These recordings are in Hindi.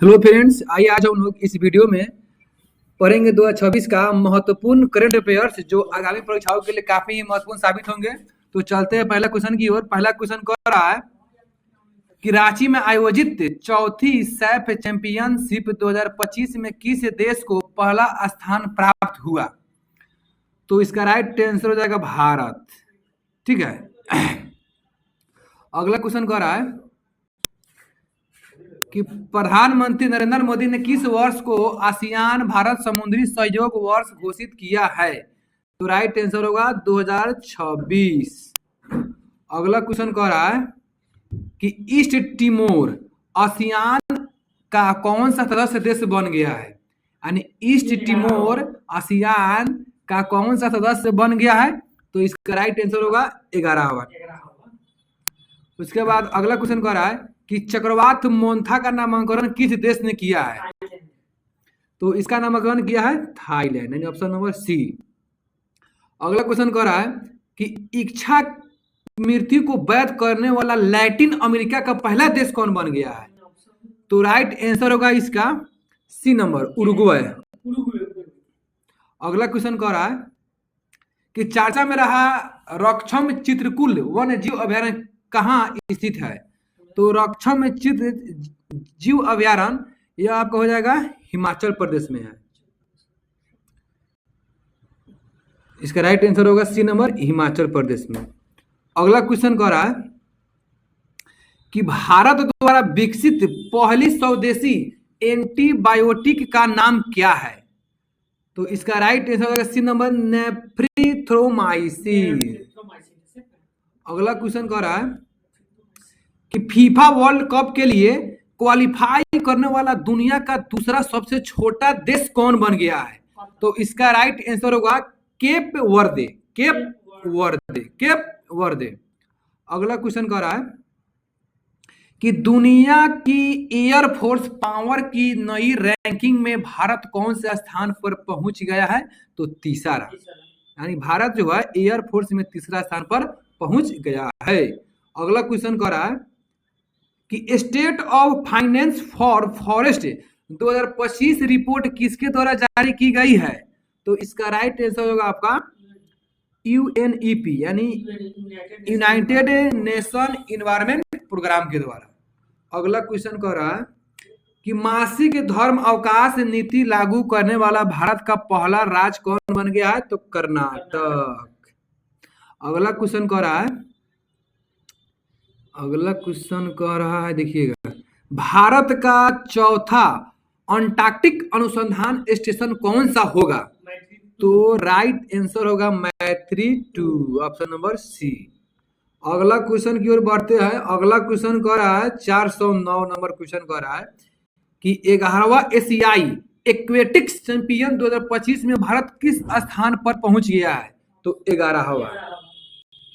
हेलो फ्रेंड्स, आइए आज हम लोग इस वीडियो में पढ़ेंगे 2026 का महत्वपूर्ण करंट अफेयर्स जो आगामी परीक्षाओं के लिए काफी महत्वपूर्ण साबित होंगे। तो चलते हैं पहला क्वेश्चन की ओर। पहला क्वेश्चन कह रहा है कि रांची में आयोजित चौथी सैफ चैंपियनशिप 2025 में किस देश को पहला स्थान प्राप्त हुआ? तो इसका राइट आंसर हो जाएगा भारत। ठीक है। अगला क्वेश्चन कह रहा है कि प्रधानमंत्री नरेंद्र मोदी ने किस वर्ष को आसियान भारत समुद्री सहयोग वर्ष घोषित किया है? तो राइट आंसर होगा 2026। अगला क्वेश्चन कह रहा है कि ईस्ट टिमोर आसियान का कौन सा सदस्य देश बन गया है? यानी ईस्ट टिमोर आसियान का कौन सा सदस्य बन गया है? तो इसका राइट आंसर होगा 11वां। उसके बाद अगला क्वेश्चन कह रहा है कि चक्रवात मोन्था का नामकरण किस देश ने किया है? तो इसका नामकरण किया है थाईलैंड, यानी ऑप्शन नंबर सी। अगला क्वेश्चन कह रहा है कि इच्छा मृत्यु को वैध करने वाला लैटिन अमेरिका का पहला देश कौन बन गया है? तो राइट आंसर होगा इसका सी नंबर, उरुग्वे। अगला क्वेश्चन कह रहा है कि चर्चा में रहा रक्षम चित्रकूट वन्य जीव अभयारण्य कहाँ स्थित है? तो रक्षम चित्र जीव अभयारण्य यह आपका हो जाएगा हिमाचल प्रदेश में है। इसका राइट आंसर होगा सी नंबर, हिमाचल प्रदेश में। अगला क्वेश्चन कह रहा है कि भारत द्वारा विकसित पहली स्वदेशी एंटीबायोटिक का नाम क्या है? तो इसका राइट आंसर होगा सी नंबर, नेफ्रिथ्रोमाइसिन। अगला क्वेश्चन कह रहा है कि फीफा वर्ल्ड कप के लिए क्वालिफाई करने वाला दुनिया का दूसरा सबसे छोटा देश कौन बन गया है? तो इसका राइट आंसर होगा केप वर्दे। अगला क्वेश्चन कह रहा है कि दुनिया की एयरफोर्स पावर की नई रैंकिंग में भारत कौन से स्थान पर पहुंच गया है? तो तीसरा, यानी भारत जो है एयरफोर्स में तीसरा स्थान पर पहुंच गया है। अगला क्वेश्चन कह रहा है कि state of finance for forest 2025 report किसके द्वारा जारी की गई है? तो इसका राइट आंसर होगा आपका यूएनईपी, यानी यूनाइटेड नेशन इन्वायरमेंट प्रोग्राम के द्वारा। अगला क्वेश्चन कह रहा है कि मासिक धर्म अवकाश नीति लागू करने वाला भारत का पहला राज्य कौन बन गया है? तो कर्नाटक। अगला क्वेश्चन कह रहा है देखिएगा, भारत का चौथा अंटार्कटिक अनुसंधान स्टेशन कौन सा होगा? तो राइट आंसर होगा मैत्री 2, ऑप्शन नंबर सी। अगला क्वेश्चन की ओर बढ़ते हैं। अगला क्वेश्चन कह रहा है 409 नंबर क्वेश्चन कह रहा है कि 11वां एशियाई एक्वेटिक्स चैंपियन 2025 में भारत किस स्थान पर पहुंच गया है? तो 11वां।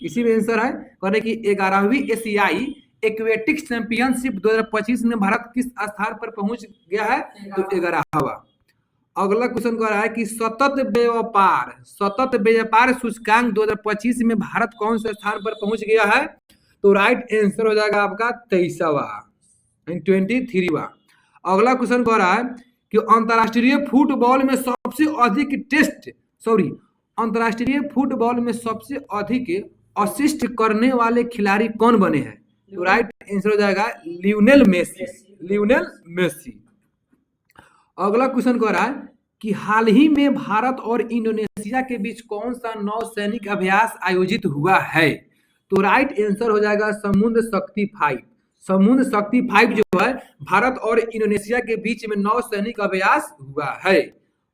इसी में आंसर है कहने की 11वीं एशियाई एक्वेटिक्स चैंपियनशिप 2025 में भारत किस स्थान पर पहुंच गया है? तो 11वां। अगला क्वेश्चन कह रहा है कि सतत व्यापार सूचकांक 2025 में भारत कौन से स्थान पर पहुंच गया है? तो राइट आंसर हो जाएगा आपका 23वां, 23वां। अगला क्वेश्चन कह रहा है कि अंतर्राष्ट्रीय फुटबॉल में सबसे अधिक असिस्ट करने वाले खिलाड़ी कौन बने हैं? तो राइट आंसर हो जाएगा लियोनेल मेसी। अगला क्वेश्चन कह रहा है कि हाल ही में भारत और इंडोनेशिया के बीच कौन सा नौसैनिक अभ्यास आयोजित हुआ है? तो राइट आंसर हो जाएगा समुद्र शक्ति 5 जो है भारत और इंडोनेशिया के बीच में नौसैनिक अभ्यास हुआ है।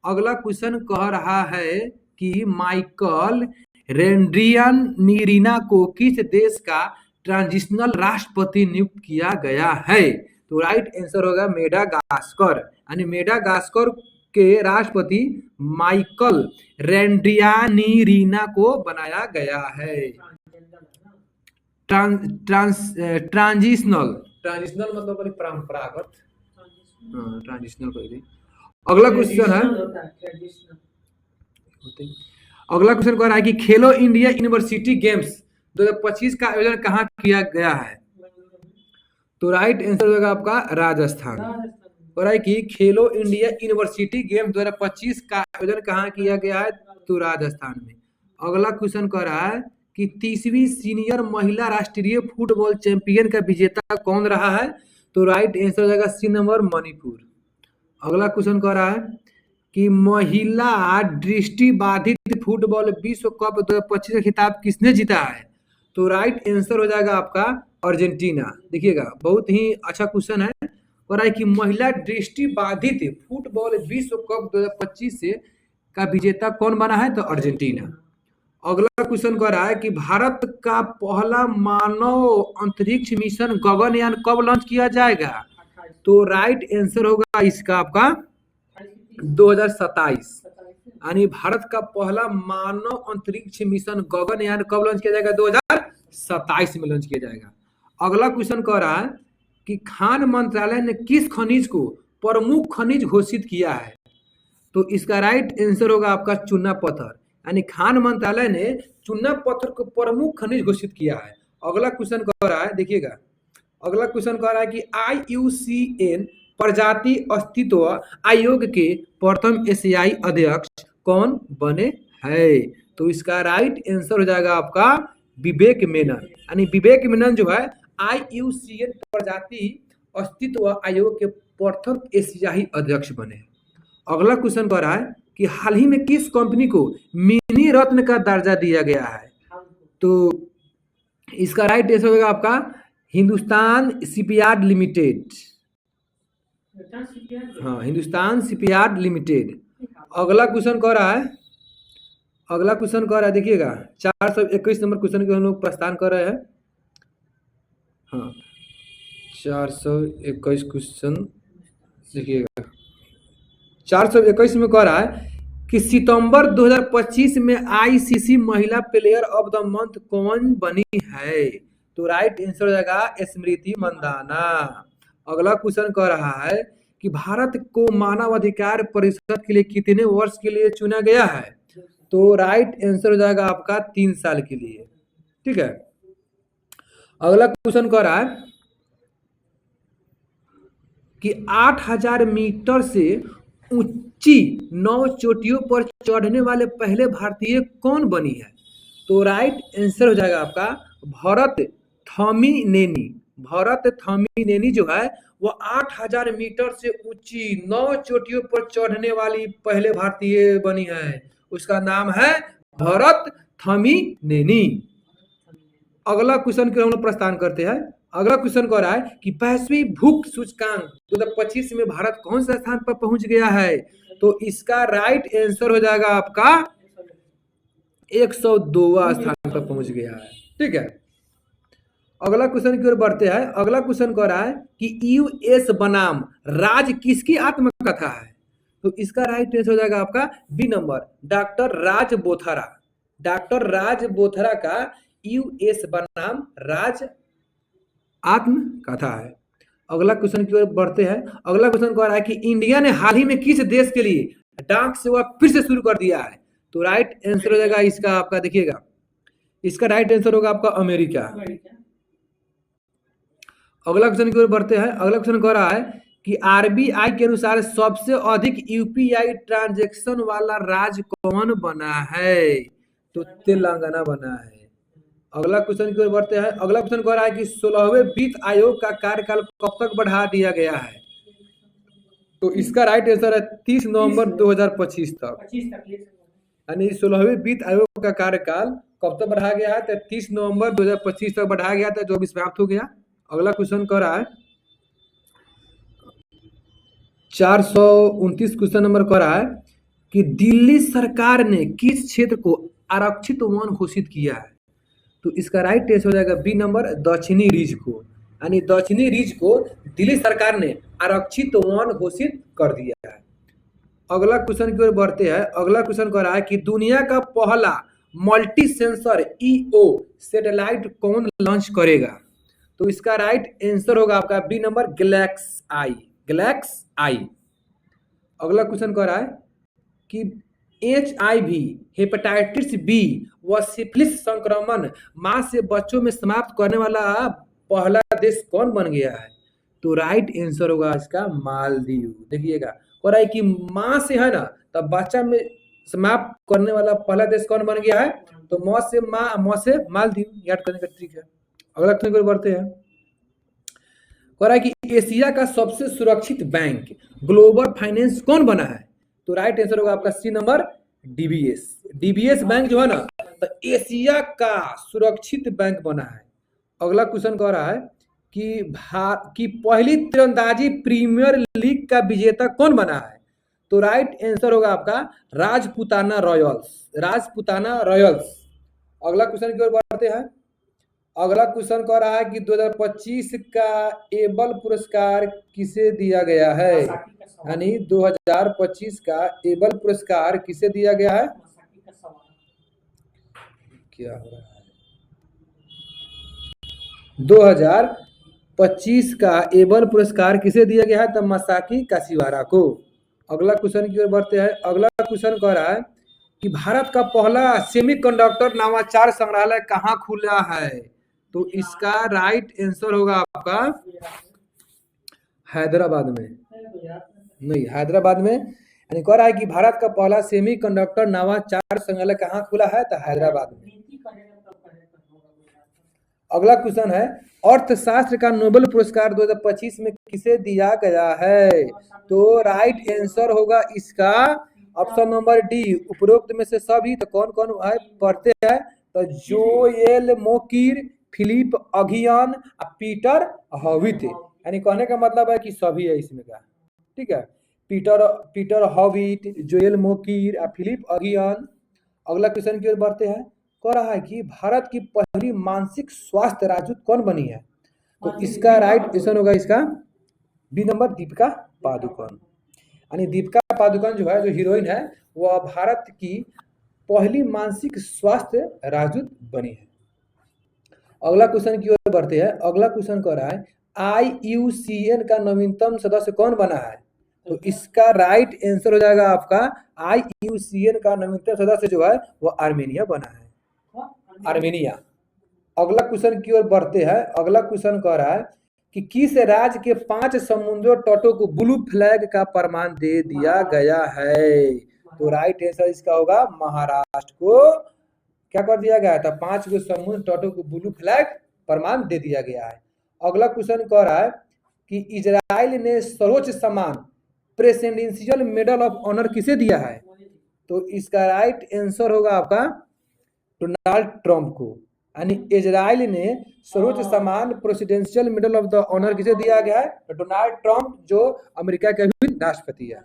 अगला क्वेश्चन कह रहा है कि माइकल रेंड्रियनीरिना को किस देश का ट्रांजिशनल राष्ट्रपति नियुक्त किया गया है? तो राइट आंसर होगा मेडागास्कर, यानी मेडागास्कर के राष्ट्रपति माइकल रेंड्रियनीरिना को बनाया गया है। ट्रांजिशनल मतलब परंपरागत, ट्रांजिशनल कर दी। अगला क्वेश्चन कह रहा है कि खेलो इंडिया यूनिवर्सिटी गेम्स 2025 का आयोजन कहाँ किया गया है? तो राइट आंसर होगा आपका राजस्थान। और है कि खेलो इंडिया यूनिवर्सिटी गेम 2025 का आयोजन कहाँ किया गया है? तो राजस्थान में। अगला क्वेश्चन कह रहा है कि 30वीं सीनियर महिला राष्ट्रीय फुटबॉल चैंपियन का विजेता कौन रहा है? तो राइट आंसर हो जाएगा सी नंबर मणिपुर। अगला क्वेश्चन कह रहा है कि महिला दृष्टिबाधित फुटबॉल विश्व कप 2025 का खिताब किसने जीता है? तो राइट आंसर हो जाएगा आपका अर्जेंटीना। देखिएगा बहुत ही अच्छा क्वेश्चन है और है कि महिला दृष्टिबाधित फुटबॉल विश्व कप 2025 से का विजेता कौन बना है? तो अर्जेंटीना। अगला क्वेश्चन कह रहा है कि भारत का पहला मानव अंतरिक्ष मिशन गगनयान कब लॉन्च किया जाएगा? तो राइट आंसर होगा इसका आपका 2027। यानी भारत का पहला मानव अंतरिक्ष मिशन गगनयान कब लॉन्च किया जाएगा? 2027 में लॉन्च किया जाएगा। अगला क्वेश्चन कह रहा है कि खान मंत्रालय ने किस खनिज को प्रमुख खनिज घोषित किया है? तो इसका राइट आंसर होगा आपका चूना पत्थर। यानी खान मंत्रालय ने चूना पत्थर को प्रमुख खनिज घोषित किया है। अगला क्वेश्चन कह रहा है, देखिएगा अगला क्वेश्चन कह रहा है कि IUCN प्रजाति अस्तित्व आयोग के प्रथम एशियाई अध्यक्ष कौन बने हैं? तो इसका राइट आंसर हो जाएगा आपका विवेक मेनन। यानी विवेक मेनन जो है IUCN प्रजाति अस्तित्व आयोग के प्रथम एशियाई अध्यक्ष बने। अगला क्वेश्चन कह रहा है कि हाल ही में किस कंपनी को मिनी रत्न का दर्जा दिया गया है? तो इसका राइट आंसर होगा आपका हिंदुस्तान शिपयार्ड लिमिटेड। हाँ, हिंदुस्तान शिपयार्ड लिमिटेड। अगला क्वेश्चन कह रहा है देखिएगा 421 नंबर क्वेश्चन के हम लोग प्रस्थान कर रहे हैं। हाँ 421 क्वेश्चन देखिएगा 421 में कह रहा है कि सितंबर 2025 में ICC महिला प्लेयर ऑफ द मंथ कौन बनी है? तो राइट आंसर हो जाएगा स्मृति मंदाना। अगला क्वेश्चन कह रहा है कि भारत को मानव अधिकार परिषद के लिए कितने वर्ष के लिए चुना गया है? तो राइट आंसर हो जाएगा आपका 3 साल के लिए। ठीक है। अगला क्वेश्चन कह रहा है कि 8000 मीटर से ऊंची 9 चोटियों पर चढ़ने वाले पहले भारतीय कौन बनी है? तो राइट आंसर हो जाएगा आपका भरत थॉमिनेनी जो है वो 8000 मीटर से ऊंची 9 चोटियों पर चढ़ने वाली पहले भारतीय बनी है। उसका नाम है भरत थॉमिनेनी। अगला क्वेश्चन के हम लोग प्रस्थान करते हैं। अगला क्वेश्चन कह रहा है कि 5वीं भूख सूचकांक 2025 में भारत कौन सा स्थान पर पहुंच गया है? तो इसका राइट आंसर हो जाएगा आपका 102वां स्थान पर पहुंच गया है। ठीक है। अगला क्वेश्चन की ओर बढ़ते हैं। अगला क्वेश्चन कह रहा है कि US बनाम राज किसकी आत्मकथा है? तो इसका राइट आंसर हो जाएगा आपका बी नंबर डॉक्टर राज बोथरा। डॉक्टर राज बोथरा का US बनाम राज आत्मकथा है। अगला क्वेश्चन की ओर बढ़ते हैं। अगला क्वेश्चन कह रहा है कि इंडिया ने हाल ही में किस देश के लिए डाक सेवा फिर से शुरू कर दिया है? तो राइट आंसर हो जाएगा इसका आपका देखिएगा इसका राइट आंसर होगा आपका अमेरिका। अगला क्वेश्चन की ओर बढ़ते हैं। अगला क्वेश्चन कह रहा है कि RBI के अनुसार सबसे अधिक UPI ट्रांजैक्शन वाला राज्य कौन बना है? तो तेलंगाना बना है। अगला क्वेश्चन की ओर बढ़ते हैं। अगला क्वेश्चन कह रहा है कि 16वें वित्त आयोग का कार्यकाल कब तक बढ़ा दिया गया है? तो इसका राइट आंसर है 30 नवंबर 2025 तक। यानी 16वें वित्त आयोग का कार्यकाल कब तक बढ़ाया गया है? तो 30 नवंबर 2025 तक बढ़ाया गया था, जो अभी समाप्त हो गया। अगला क्वेश्चन कह रहा है 429 क्वेश्चन नंबर कह रहा है कि दिल्ली सरकार ने किस क्षेत्र को आरक्षित वन घोषित किया है? तो इसका राइट आंसर हो जाएगा बी नंबर दक्षिणी रिज को। यानी दक्षिणी रिज को दिल्ली सरकार ने आरक्षित वन घोषित कर दिया है। अगला क्वेश्चन की ओर बढ़ते हैं। अगला क्वेश्चन कह रहा है कि दुनिया का पहला मल्टी सेंसर EO सैटेलाइट कौन लॉन्च करेगा? तो इसका राइट आंसर होगा आपका बी नंबर गैलेक्स आई। अगला क्वेश्चन कह रहा है कि HIV हेपेटाइटिस B व सिफिलिस संक्रमण मां से बच्चों में समाप्त करने वाला पहला देश कौन बन गया है? तो राइट आंसर होगा इसका मालदीव। देखिएगा हो रहा है कि माँ से है ना, तब बच्चा में समाप्त करने वाला पहला देश कौन बन गया है, तो मौ से माँ, मौ से मालदीव, याद करने का ट्रिक है। अगला क्वेश्चन की ओर बढ़ते हैं। कह रहा है कि एशिया का सबसे सुरक्षित बैंक ग्लोबल फाइनेंस कौन बना है, तो राइट आंसर होगा आपका C number DBS. DBS bank जो है ना, तो एशिया का सुरक्षित बैंक बना है। अगला क्वेश्चन कह रहा है कि पहली तीरंदाजी प्रीमियर लीग का विजेता कौन बना है, तो राइट आंसर होगा आपका राजपूताना रॉयल्स। राजपूताना रॉयल्स। अगला क्वेश्चन की ओर बढ़ते हैं। अगला क्वेश्चन कह रहा है कि 2025 का एबल पुरस्कार किसे दिया गया है, यानी 2025 का एबल पुरस्कार किसे दिया गया है, क्या हो रहा है, 2025 का एबल पुरस्कार किसे दिया गया है, तो मसाकी काशिवारा को। अगला क्वेश्चन की ओर बढ़ते हैं। अगला क्वेश्चन कह रहा है कि भारत का पहला सेमीकंडक्टर नवाचार संग्रहालय कहाँ खुला है, तो इसका राइट आंसर होगा आपका हैदराबाद में। नहीं, हैदराबाद में, यानी कह रहा है कि भारत का पहला सेमीकंडक्टर नवाचार संग्रहालय कहाँ खुला है, तो हैदराबाद में। अगला क्वेश्चन है अर्थशास्त्र का नोबेल पुरस्कार 2025 में किसे दिया गया है, तो राइट आंसर होगा इसका ऑप्शन नंबर डी, उपरोक्त में से सभी। तो कौन कौन है पढ़ते हैं, तो Joel Mokyr, Philippe Aghion, Peter Howitt, यानी कहने का मतलब है कि सभी है इसमें का, ठीक है। Peter Howitt, Joel Mokyr, Philippe Aghion. अगला क्वेश्चन की ओर बढ़ते हैं। कह रहा है कि भारत की पहली मानसिक स्वास्थ्य राजदूत कौन बनी है, तो इसका राइट आंसर होगा इसका बी नंबर, दीपिका पादुकोण। यानी दीपिका पादुकोण जो है, जो हीरोइन है, वह भारत की पहली मानसिक स्वास्थ्य राजदूत बनी है। अगला क्वेश्चन की ओर बढ़ते हैं। अगला क्वेश्चन कह रहा है IUCN का नवीनतम सदस्य कौन बना है, तो इसका राइट आंसर हो जाएगा आपका IUCN का नवीनतम सदस्य जो है वो आर्मेनिया बना है, आर्मेनिया। अगला क्वेश्चन की ओर बढ़ते हैं। अगला क्वेश्चन कह रहा है कि किस राज्य के 5 समुद्र तटों को ब्लू फ्लैग का प्रमाण दे दिया गया है, तो राइट आंसर इसका होगा महाराष्ट्र को क्या कर दिया गया था, 5 गो समुद्र तटों को ब्लू फ्लैग प्रमाण दे दिया गया है। अगला क्वेश्चन कह रहा है कि इजराइल ने सर्वोच्च सम्मान प्रेसिडेंशियल मेडल ऑफ ऑनर किसे दिया है, तो इसका राइट आंसर होगा आपका डोनाल्ड ट्रंप को। यानी इजराइल ने सर्वोच्च सम्मान presidential medal of the honour किसे दिया गया है, तो डोनाल्ड ट्रंप जो अमेरिका के भी राष्ट्रपति है।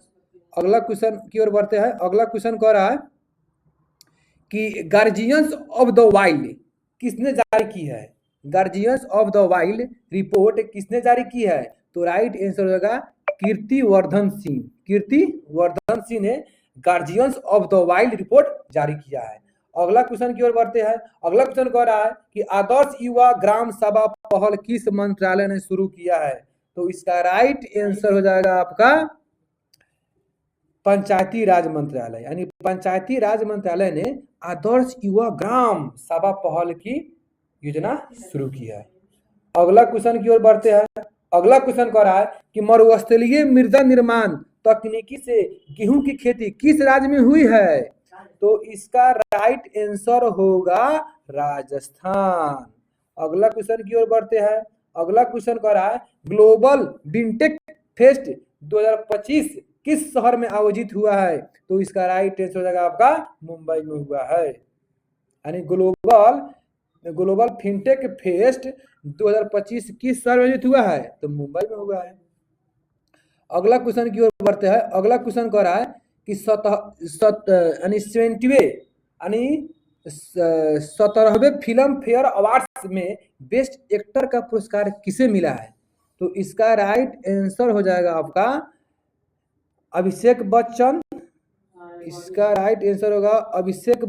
अगला क्वेश्चन की ओर बढ़ते हैं। अगला क्वेश्चन कह रहा है कि गार्जियंस ऑफ द वाइल्ड किसने जारी की है, guardians of the wild report किसने जारी की है, तो राइट आंसर होगा कीर्तिवर्धन सिंह। कीर्तिवर्धन सिंह ने guardians of the wild report जारी किया है। अगला क्वेश्चन की ओर बढ़ते हैं। अगला क्वेश्चन कह रहा है कि आदर्श युवा ग्राम सभा पहल किस मंत्रालय ने शुरू किया है, तो इसका राइट आंसर हो जाएगा आपका पंचायती राज मंत्रालय। यानी पंचायती राज मंत्रालय ने आदर्श युवा ग्राम सभा पहल की योजना शुरू की है। अगला क्वेश्चन की ओर बढ़ते हैं। अगला क्वेश्चन कह रहा है कि मरुस्थलीय मृदा निर्माण तकनीकी से गेहूं की खेती किस राज्य में हुई है, तो इसका राइट आंसर होगा राजस्थान। अगला क्वेश्चन की ओर बढ़ते हैं। अगला क्वेश्चन कह रहा है ग्लोबल विंटेक फेस्ट 2025 किस शहर में आयोजित हुआ है, तो इसका राइट आंसर हो जाएगा आपका मुंबई में हुआ है। यानी ग्लोबल फिनटेक फेस्ट 2025 किस शहर में आयोजित हुआ है, तो मुंबई में हुआ है। अगला क्वेश्चन की ओर बढ़ते हैं। अगला क्वेश्चन कह रहा है कि 17वें फिल्म फेयर अवार्ड्स में बेस्ट एक्टर का पुरस्कार किसे मिला है, तो इसका राइट आंसर हो जाएगा आपका अभिषेक बच्चन। इसका राइट आंसर होगा अभिषेक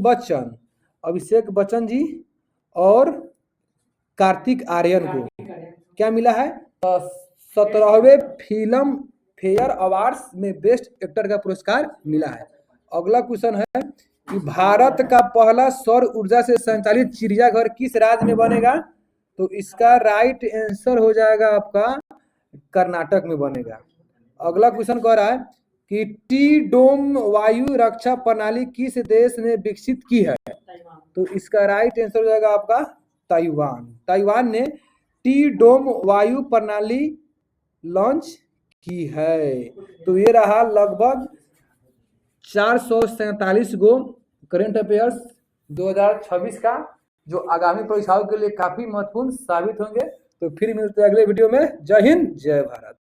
बच्चन जी और कार्तिक आर्यन को क्या मिला है, 17वें फिल्म फेयर अवार्ड्स में बेस्ट एक्टर का पुरस्कार मिला है। अगला क्वेश्चन है कि भारत का पहला सौर ऊर्जा से संचालित चिड़ियाघर किस राज्य में बनेगा, तो इसका राइट आंसर हो जाएगा आपका कर्नाटक में बनेगा। अगला क्वेश्चन कह रहा है कि टी डोम वायु रक्षा प्रणाली किस देश ने विकसित की है? तो इसका राइट आंसर हो जाएगा आपका ताइवान। ताइवान ने टी डोम वायु प्रणाली लॉन्च की है। तो ये रहा लगभग 447 गो करंट अफेयर्स 2026 का, जो आगामी परीक्षाओं के लिए काफी महत्वपूर्ण साबित होंगे। तो फिर मिलते हैं अगले वीडियो में। जय हिंद, जय भारत।